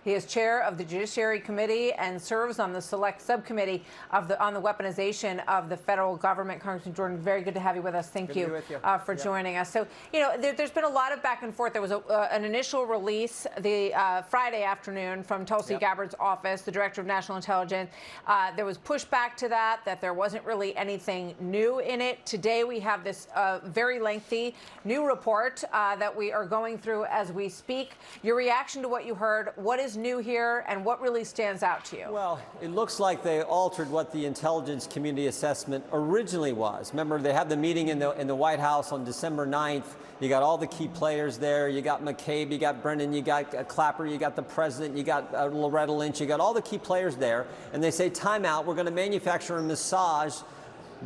He is chair of the Judiciary Committee and serves on the select subcommittee on the weaponization of the federal government. Congressman Jordan, very good to have you with us. Thank you for joining us. So, there's been a lot of back and forth. There was an initial release the Friday afternoon from Tulsi Gabbard's office, the Director of National Intelligence. There was pushback to that there wasn't really anything new in it. Today we have this very lengthy new report that we are going through as we speak. Your reaction to what you heard, what is new here, and what really stands out to you? Well, it looks like they altered what the intelligence community assessment originally was. Remember, they had the meeting in the White House on December 9th. You got all the key players there. You got McCabe, you got Brennan, you got Clapper, you got the president, you got Loretta Lynch, you got all the key players there. And they say, time out, we're going to manufacture and massage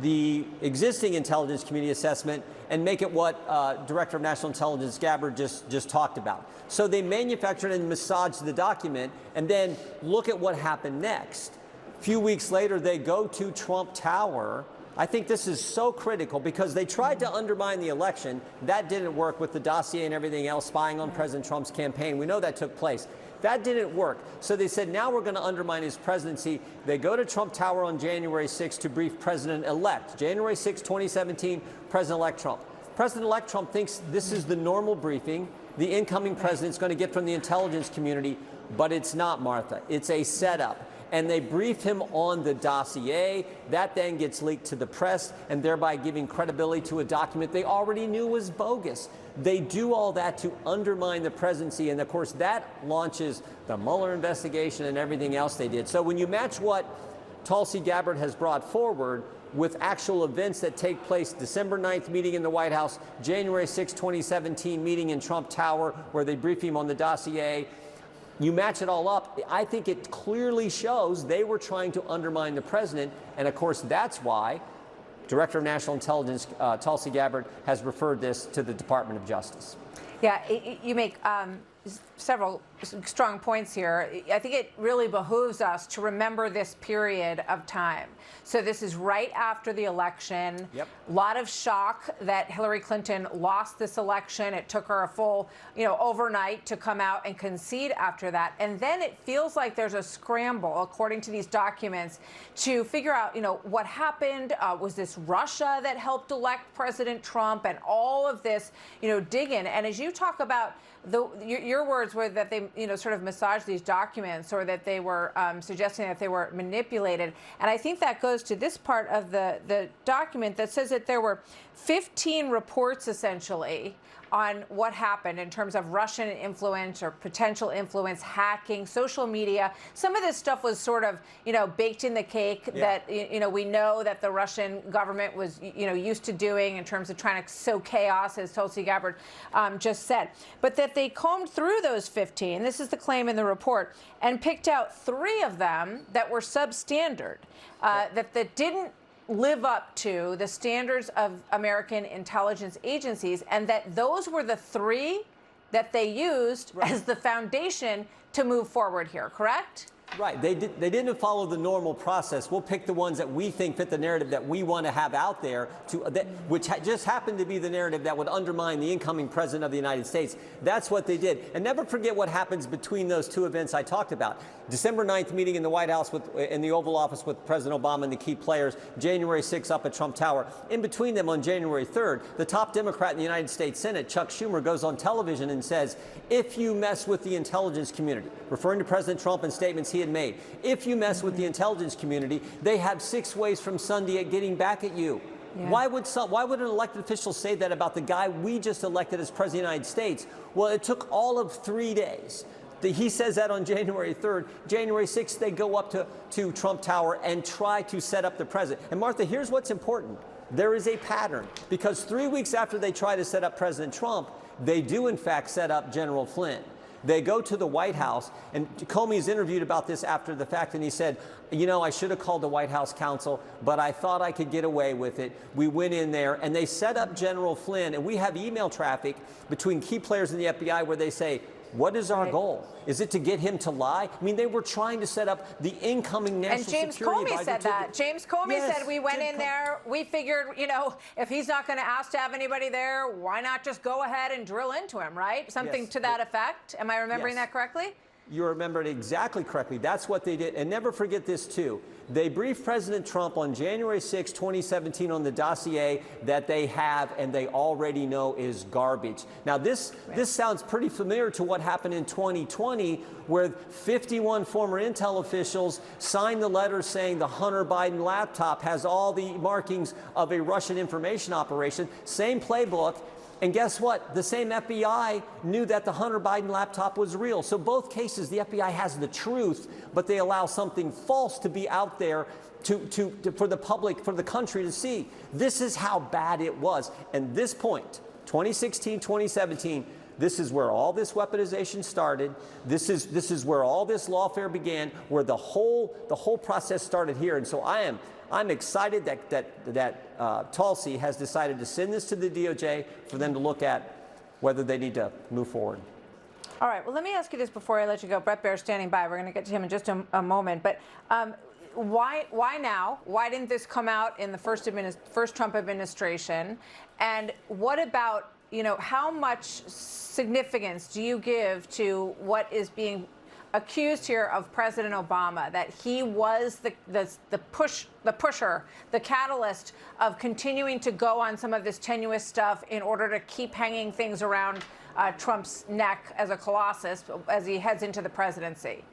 the existing intelligence community assessment and make it what Director of National Intelligence Gabbard just talked about. So they manufactured and massaged the document, and then look at what happened next. A few weeks later, they go to Trump Tower. I think this is so critical because they tried to undermine the election. That didn't work with the dossier and everything else, spying on President Trump's campaign. We know that took place. That didn't work. So they said, now we're going to undermine his presidency. They go to Trump Tower on January 6th to brief President-elect. January 6, 2017, President-elect Trump. President-elect Trump thinks this is the normal briefing the incoming president's going to get from the intelligence community, but it's not, Martha. It's a setup. And they brief him on the dossier. That then gets leaked to the press, and thereby giving credibility to a document they already knew was bogus. They do all that to undermine the presidency, and of course that launches the Mueller investigation and everything else they did. So when you match what Tulsi Gabbard has brought forward with actual events that take place, December 9th meeting in the White House, January 6, 2017 meeting in Trump Tower where they brief him on the dossier, you match it all up, I think it clearly shows they were trying to undermine the president. And of course, that's why Director of National Intelligence Tulsi Gabbard has referred this to the Department of Justice. Yeah, you make several strong points here. I think it really behooves us to remember this period of time. So this is right after the election. Yep. A lot of shock that Hillary Clinton lost this election. It took her a full, overnight to come out and concede after that. And then it feels like there's a scramble, according to these documents, to figure out, what happened. Was this Russia that helped elect President Trump, and all of this, dig in. And as you talk about your words were that they, sort of massaged these documents, or that they were suggesting that they were manipulated. And I think that goes to this part of the document that says that there were 15 reports, essentially, on what happened in terms of Russian influence or potential influence, hacking, social media. Some of this stuff was sort of, baked in the cake that, we know that the Russian government was, used to doing in terms of trying to sow chaos, as Tulsi Gabbard just said. But that they combed through those 15, this is the claim in the report, and picked out 3 of them that were substandard, that didn't live up to the standards of American intelligence agencies, and that those were the 3 that they used as the foundation to move forward here, correct? Right. They didn't follow the normal process. We'll pick the ones that we think fit the narrative that we want to have out there, which just happened to be the narrative that would undermine the incoming president of the United States. That's what they did. And never forget what happens between those 2 events I talked about. December 9th meeting in the White House in the Oval Office with President Obama and the key players. January 6th up at Trump Tower. In between them on January 3rd, the top Democrat in the United States Senate, Chuck Schumer, goes on television and says, if you mess with the intelligence community, referring to President Trump and statements he had made, if you mess with the intelligence community, they have 6 ways from Sunday at getting back at you. Yeah. Why would an elected official say that about the guy we just elected as President of the United States? Well, it took all of 3 days. He says that on January 3rd. January 6th, they go up to Trump Tower and try to set up the president. And Martha, here's what's important. There is a pattern, because 3 weeks after they try to set up President Trump, they do in fact set up General Flynn. They go to the White House, and Comey is interviewed about this after the fact, and he said, I should have called the White House counsel, but I thought I could get away with it. We went in there, and they set up General Flynn, and we have email traffic between key players in the FBI where they say, what is our goal? Is it to get him to lie? I mean, they were trying to set up the incoming national security advisor. And James Comey said that. James Comey said, we went in there, we figured, if he's not going to ask to have anybody there, why not just go ahead and drill into him, right? Something to that effect. Am I remembering that correctly? You remembered exactly correctly. That's what they did. And never forget this, too. They briefed President Trump on January 6, 2017 on the dossier that they have and they already know is garbage. Now, this sounds pretty familiar to what happened in 2020, where 51 former Intel officials signed the letter saying the Hunter Biden laptop has all the markings of a Russian information operation. Same playbook. And guess what? The same FBI knew that the Hunter Biden laptop was real. So both cases, the FBI has the truth, but they allow something false to be out there for the public, for the country to see. This is how bad it was. And this point, 2016, 2017, this is where all this weaponization started. This is where all this lawfare began, where the whole process started here. And so I'm excited that Tulsi has decided to send this to the DOJ for them to look at whether they need to move forward. All right. Well, let me ask you this before I let you go. Brett Baer's standing by. We're going to get to him in just a moment. But why now? Why didn't this come out in the first Trump administration? And what about, how much significance do you give to what is being accused here of President Obama, that he was the pusher, the catalyst of continuing to go on some of this tenuous stuff in order to keep hanging things around Trump's neck as a colossus as he heads into the presidency?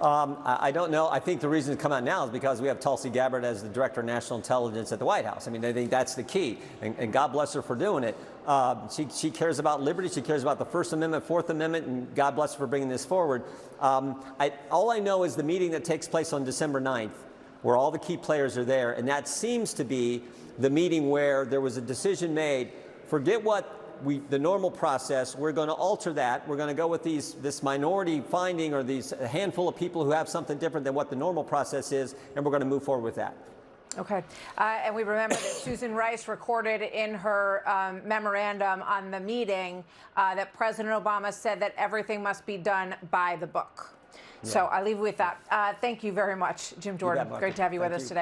I don't know. I think the reason it's come out now is because we have Tulsi Gabbard as the Director of National Intelligence at the White House. I mean, I think that's the key, and God bless her for doing it. She cares about liberty. She cares about the First Amendment, Fourth Amendment, and God bless her for bringing this forward. All I know is the meeting that takes place on December 9th, where all the key players are there, and that seems to be the meeting where there was a decision made. Forget what the normal process. We're going to alter that. We're going to go with this minority finding, or a handful of people who have something different than what the normal process is, and we're going to move forward with that. Okay. And we remember that Susan Rice recorded in her memorandum on the meeting that President Obama said that everything must be done by the book. Yeah. So I leave you with that. Thank you very much, Jim Jordan. Great to have you with us today.